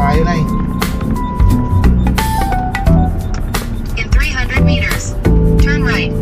tayo na eh. In 300 meters, turn right.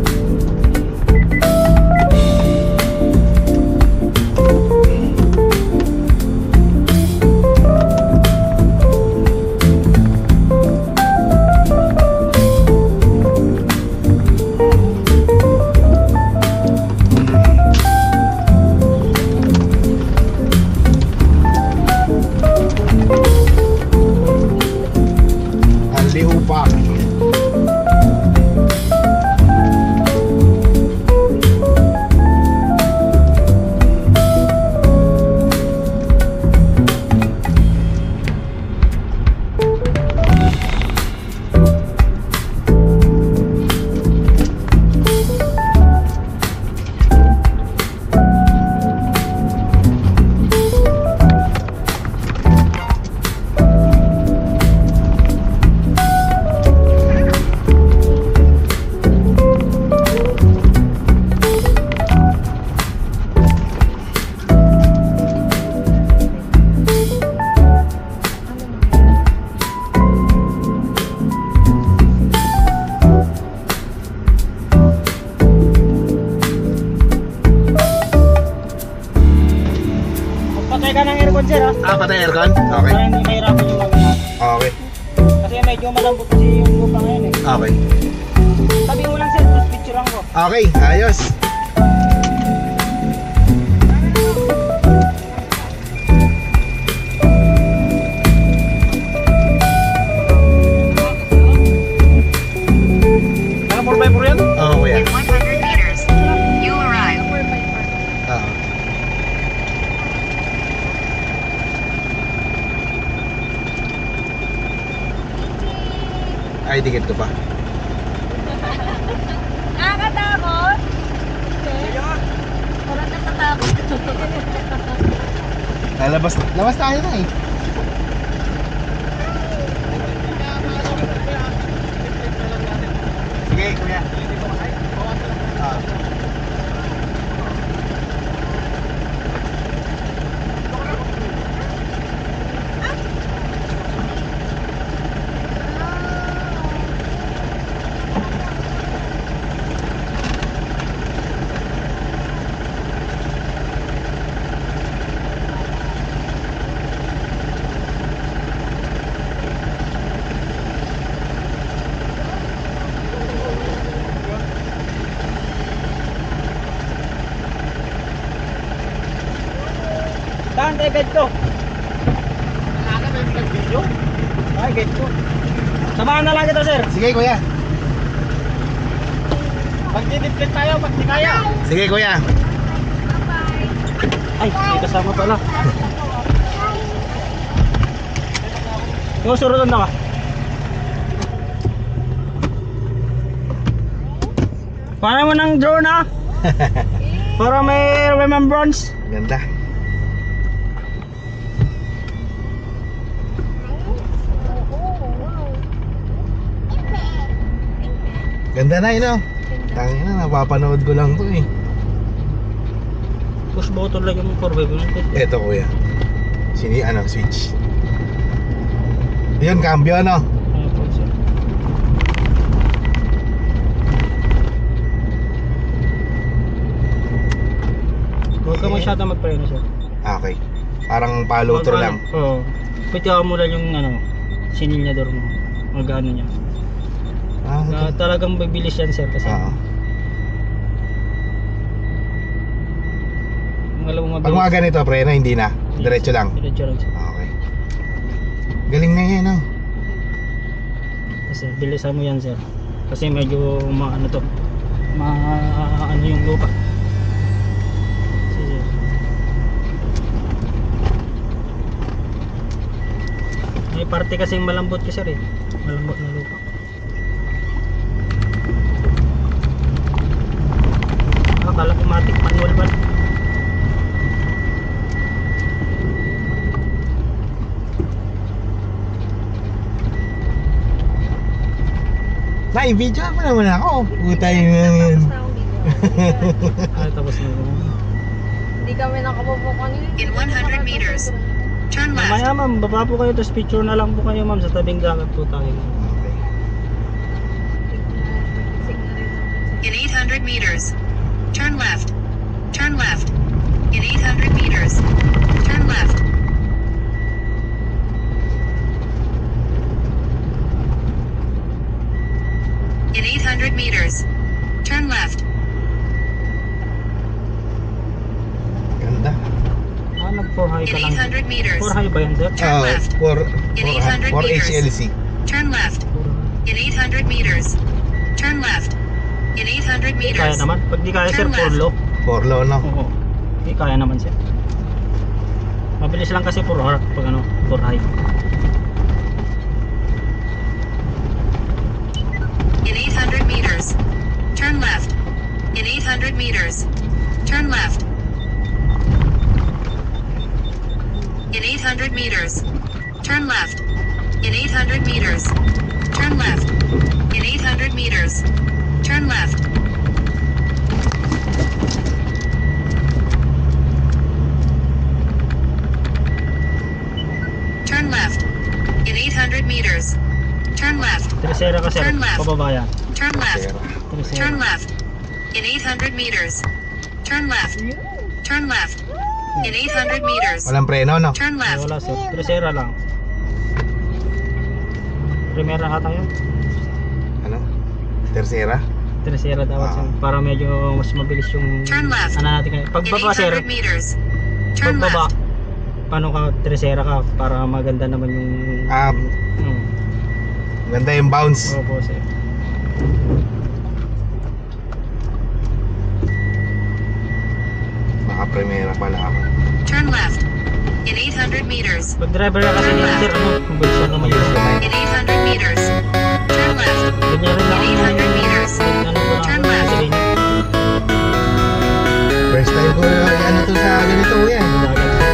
Patay aircon? Okay. Para hindi mahirapan yung magawa. Okay. Kasi medyo malambot kasi yung lupa ngayon eh. Okay. Tabi mo lang sir, tapos picturean ko. Okay, ayos. Ano 4x4 yan? Oo, kuya. In 100 meters, you arrive. Oo. Ay, dikit ko pa. Nakakatakot? Parang natatakot. Labas tayo na eh. Sige, kuya. Ah. Saan tayo guide ko? Ay, guide ko. Samahan na lang kita sir. Sige, kuya. Magdidiplit tayo, pag di kaya. Sige, kuya. Ay, may kasama pala. Yung surutan na ka. Paano mo ng drone ha? Para may remembrance. Ganda. Ganda na yun, oh. Tangina, napapanood ko lang to eh. Push button lang yung 4x4. Eto, kuya. Switch. Yun, cambio, no? Huwag ka masyado magpreno sir. Okay. Parang palutor lang. Oo. Pwede mo lang yung sinilyador mo. Mag-ano niya. Talagang bibilis yan sir kasi. Oo. Mabilis. Pag mga ganito, preno, hindi na. Diretso lang. Diretso lang sir. Okay. Galing na yan, no? Kasi bilisan mo yan sir. Kasi medyo ano yung lupa. Sige. May parte kasing malambot kasi sir eh. Malambot na lupa. Akala ko matik manual ba? Na-video mo naman ako. Putay mo yan. Ay, tapos na yun. Hindi kami nakabubukan yun. In 100 meters, Turn left. Mamaya ma'am, baba po kayo, tapos picture na lang po kayo ma'am, sa tabing dagat po tayo. Okay. In 800 meters. Turn left. Turn left. In 800 meters. Turn left. In 800 meters. Turn left. Ganda. Nag 4 high In ka lang. 800 meters. 4 high ba yan sir? Turn left. In 800 for meters. HLC. Turn left. In 800 meters. Turn left. In 800 Kaya meters. naman. Pag di kaya sir, Turn 4 left. low. 4 low, no? Oo. Di kaya naman sir. Mabilis lang kasi 4 hard pag ano, 4 high. In 800 meters. Turn left. In 800 meters. Turn left. In 800 meters. Turn left. In 800 meters. Turn left. In 800 meters. Turn left. Turn left. In 800 meters. Turn left. Tresera ka sir, Turn left. pababa yan. Turn left. Sera. Tresera. Turn left. In 800 meters. Turn left. Turn left. In 800 meters. Walang preno, no? Turn Ay, left. wala sir, tresera lang. Primera ata yun. Ano? Tercera? Tresera dapat sir, para medyo mas mabilis yung Turn left. ano natin kayo. In Pagbaba sir, 800 meters. Turn pagbaba. left. Paano ka tresera ka para maganda naman yung Ganda yung bounce. Opo sir. Naka-primera pala ako. Turn left. In 800 meters. Pag driver na kasi nila sir, ano, mabilis lang naman yun. In 800 meters. Turn left. Ganyan rin lang. In 800 meters. Ano ko lang, Turn left. gasolina. First time ko ano to sa ganito yan. Dagat, sir.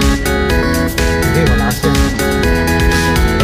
Hindi, malakas yan.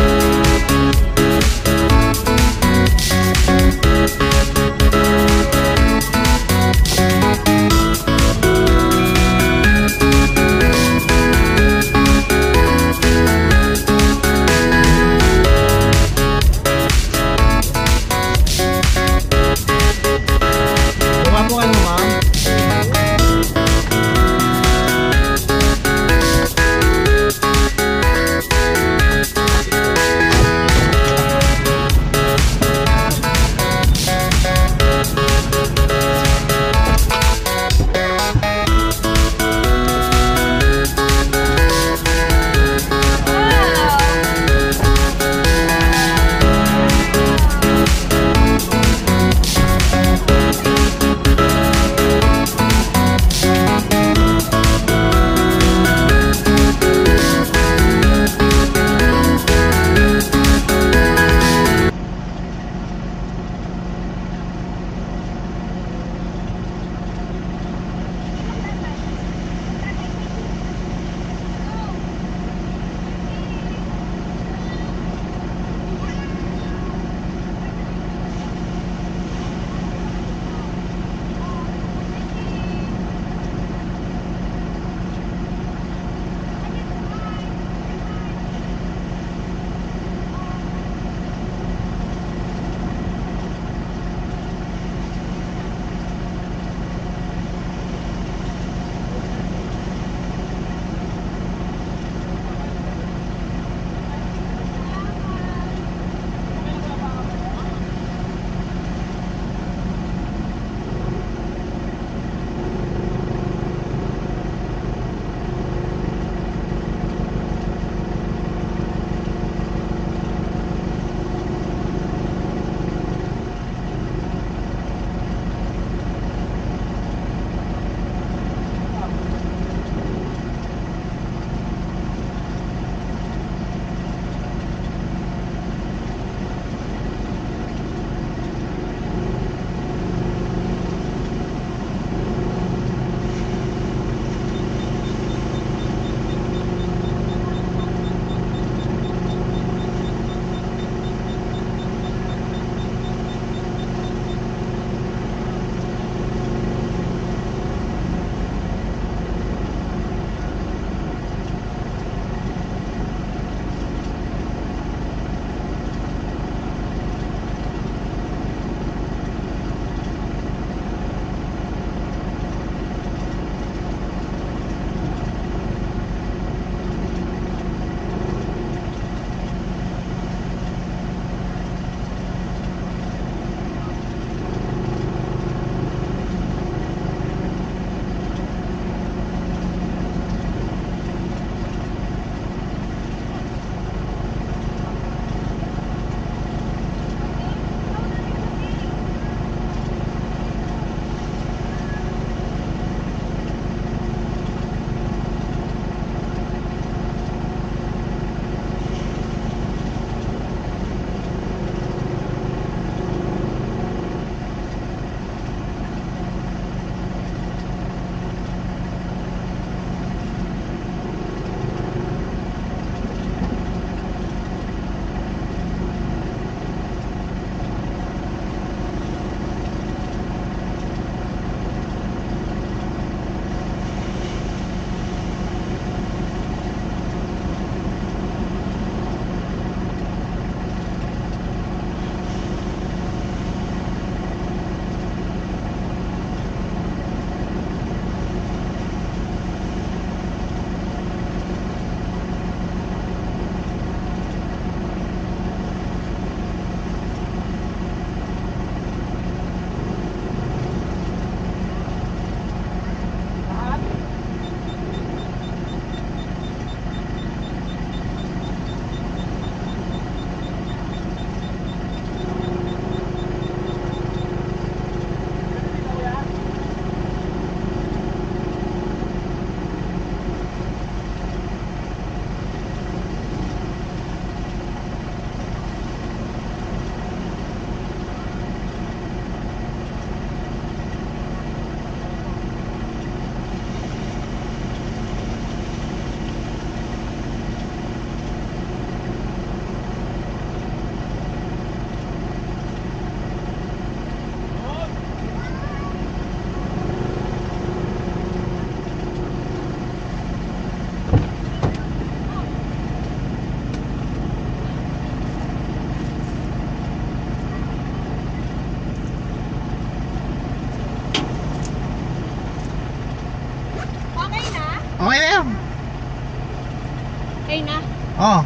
Oh,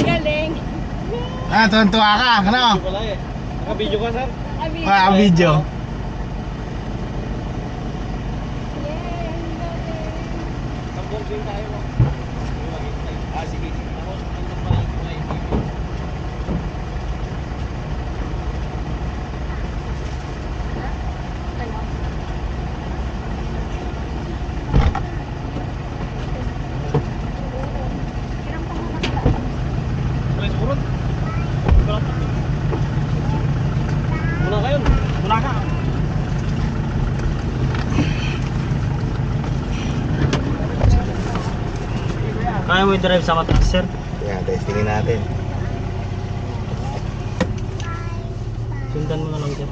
Galing. tuwan-tuwa ka, ano? Wala eh. Naka-video ka, sir? Video. Tampong din tayo mo. Sige. Ako, ang pala yung Muna kayo. Muna ka. Kaya mo i-drive sa mataas, sir? Yan, testingin natin. Sundan mo na lang, sir.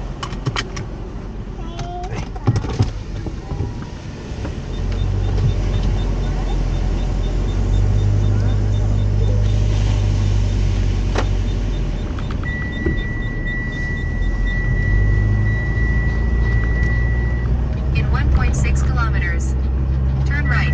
In 1.6 kilometers. Turn right.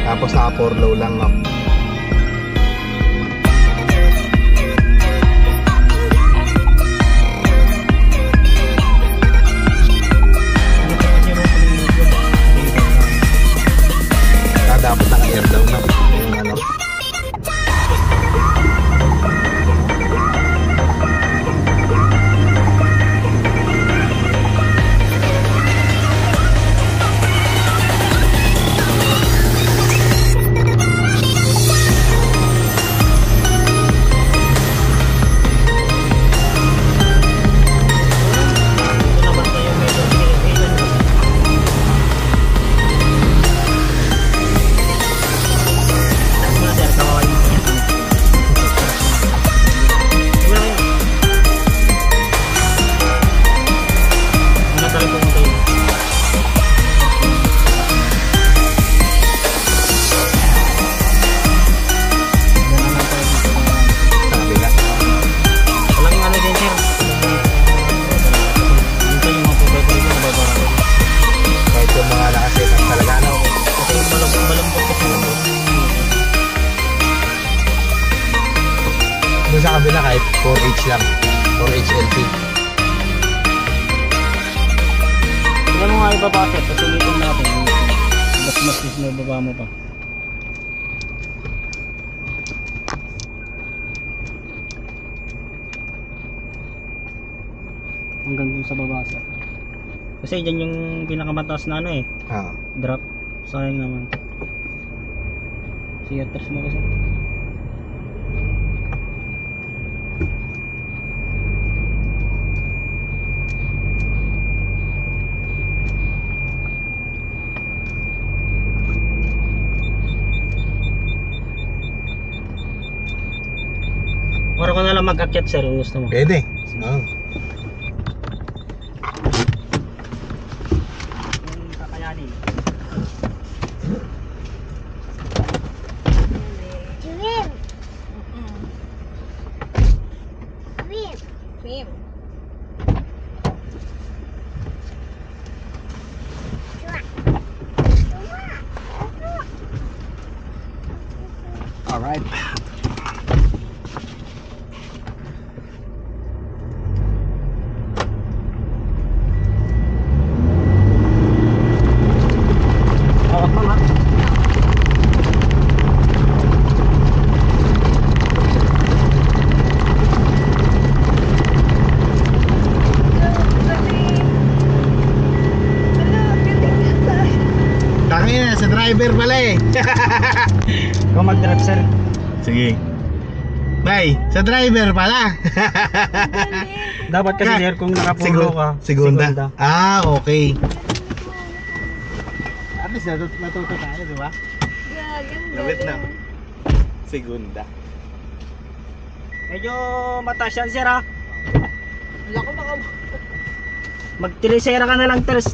Tapos naka 4 low lang, no? Dapat naka-air down na yung ano. Sa kabila kahit 4H lang, 4H LT. Tignan mo nga ibaba, sir. Pasulitin natin. Mas ibaba mo pa. Hanggang dun sa baba, sir. Kasi dyan yung pinakamataas na ano eh. Drop. Sayang naman. Sige, atras mo kasi. ka mag-akyat sir kung gusto mo. Pwede. Oo. Kung kakayanin. Swim. Swim. Swim. Alright. Hawak mo nga. Tangin na, sa driver pala eh. Kung mag-drive sir. Sige. Bay, sa driver pala. Dapat kasi sir kung nakapuro ka. Segunda. Ah, okay. At least natuto tayo, di ba? Gawit na. Segunda. Medyo mataas yan sir ha. Wala ko baka Mag-tirisera ka na lang tas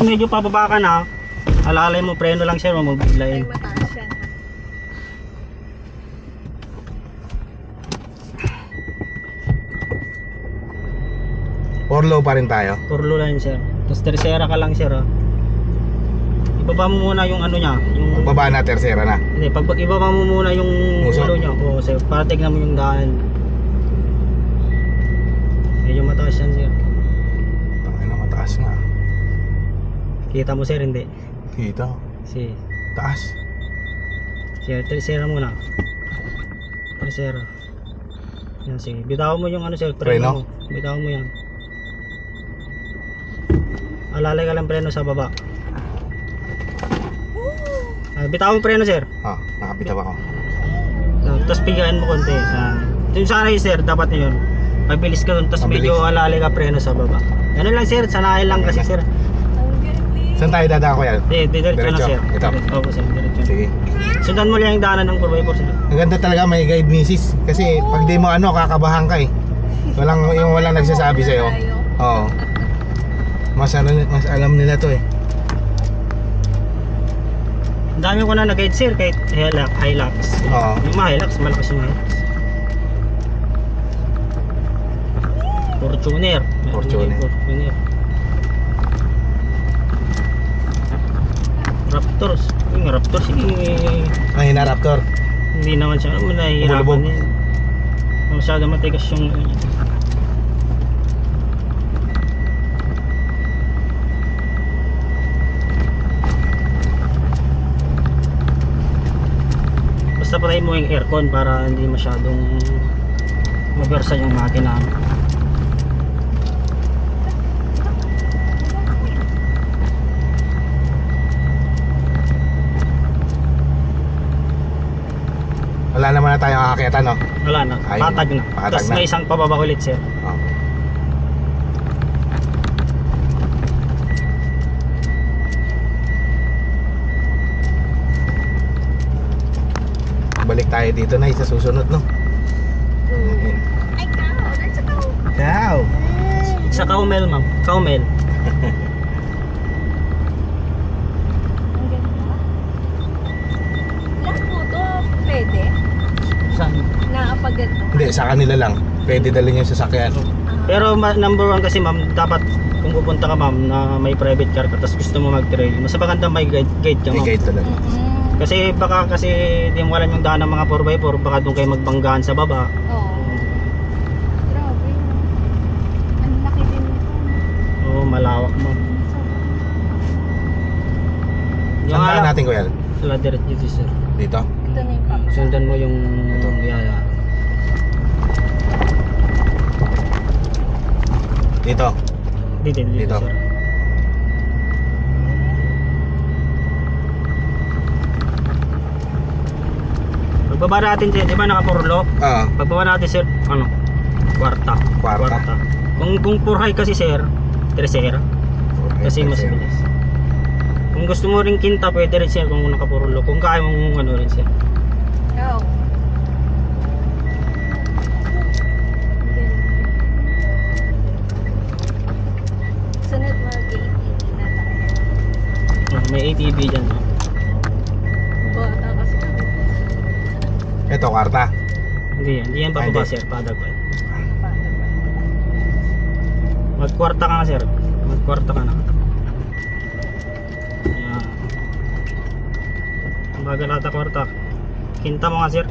medyo pababa ka na. Alalay mo preno lang sir, ay mabiglayin. mataas yan. Or low pa rin tayo. Turlo lang sir. Tas tirisera ka lang sir ha. Ibaba mo muna yung ano niya, yung Baba na, tercera na. hindi, pag ibaba mo muna yung Puso? ulo niya. Oo sir, para tignan mo yung daan. Medyo mataas yan sir. Tangin na, mataas nga. Kita mo sir, hindi. Kita. Si Taas. tirisera muna. Tirisera. Yan sige. Bitawan mo yung ano sir, Preno? preno mo. Bitawan mo yan. Alalay ka lang preno sa baba. Bitawan mo preno sir. Ah, nakabitaw ako. Tapos pigaan mo konti. Yung sana yun sir, dapat na yun. Pagbilis ka dun, tapos Mabilis. medyo alalay ka preno sa baba. Ganun lang sir, sanayin lang kasi sir. Ang galing. Saan tayo dadaan ko yan? Diretso na Diretso? sir. Ito? Opo sir, diretso. Sige. Sundan mo lang yung daanan ng 4x4 sir. Ang ganda talaga may guide misis. Kasi pag di mo ano, kakabahan ka eh. Walang nagsasabi sa'yo. Oo. Mas alam nila to eh. Ang dami ko na nag-guide sir, kahit Hilux. Oo. Yung mga Hilux, malakas yung Hilux. Fortuner. Meron Fortuner. din Fortuner. Raptors. Yung Raptors, Ay, na Raptor. hindi naman siya nahihirapan Bumulubog. din. Masyado matigas yung basta patayin mo yung aircon para hindi masyadong mabersa yung makina. Wala naman na tayong aakyatan, no? Wala na, Ayun. patag na. Patag Tapos na. may isang pababa ulit sir. Oo. Balik tayo dito na sa susunod, no? Ayun. Ay, cow. That's a cow. Ciao! Sa Kaumel ma'am, Kaumel. Ang ganda. Lahat po to pwede Saan? na pag ganito. Hindi, sa kanila lang. Pwede dalhin yung sasakyan. Pero number one kasi ma'am, dapat kung pupunta ka ma'am na may private car ka tapos gusto mo mag-trail, mas maganda may guide ka May ma'am. guide talaga. Kasi baka kasi di mo alam yung daan ng mga 4x4, baka doon kayo magbanggaan sa baba. Oo. Grabe. Ang laki din nito. Oo, malawak ma'am. Yung Saan alam, natin, Kuya? wala direct dito sir. Dito? Ito na yung papa. Sundan mo yung Ito. yaya. Dito. Dito Dito. sir. Pagbaba natin sir, di ba naka-4 Ah, Pagbaba natin sir, ano? Kwarta. Kwarta. Kung 4 high kasi sir, tercera. Kasi mas bilis. Kung gusto mo ring kinta, pwede rin sir kung naka-4 Kung kaya mong ano rin sir. Oo. TV dyan. Bata kasi kami. Ito, kwarta. Hindi yan bababa Hindi. sir, padag pa. Bata pa. Magkwarta ka na sir. Magkwarta ka na. Yan. Ang bagal ata kwarta. Kinta mo nga sir.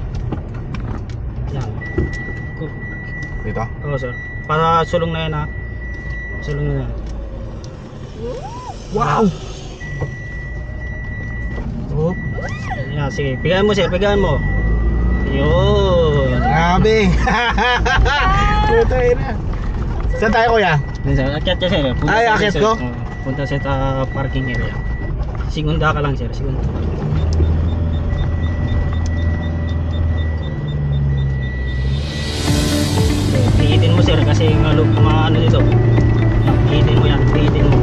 Yan. Dito. Oo sir. Para sulong na yan ha. Sulong na yan. Wow! Oh, Yan, sige. Pigaan mo sir, pigaan mo. Yun. grabe! Putay na. Saan tayo kuya? Dun sir, akyat ka sir. Punta Ay, sa- akyat sir. ko? Oo, punta sa parking area. Segunda ka lang sir, segunda. Pihitin mo sir kasi mga ano dito. Yan, pihitin mo yan, pihitin mo.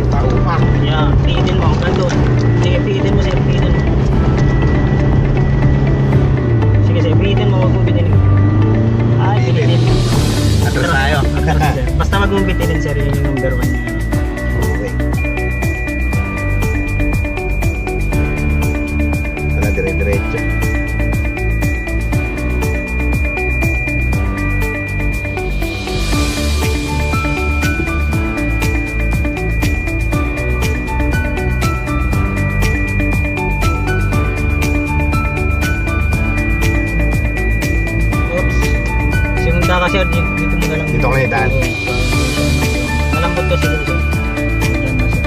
Taupa. Yan, pihitin mo hanggang doon. Sige, pihitin mo sir, pihitin mo. Sige sir, pihitin mo, huwag mong bitinin. Ay, pihitin. Atras tayo. Atras, sir. Basta wag mong bitinin sir, yun yung number 1 niya. Okay. Wala, dire-diretso. Oops. Segunda ka sir, dito mo na lang. Dito ko na itaan. Oo, malambot ka siguro sir. Diyan na sir.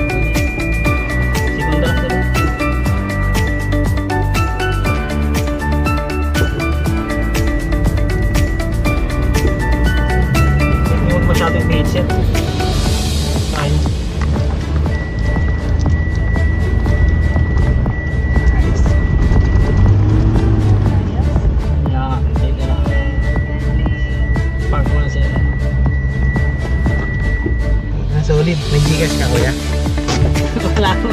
Segunda lang sir. Huwag masyadong pihit sir. Ayun. Nice. Yan, sige lang. Park mo na sir. Solid. May Gcash ka kuya? Wala mo.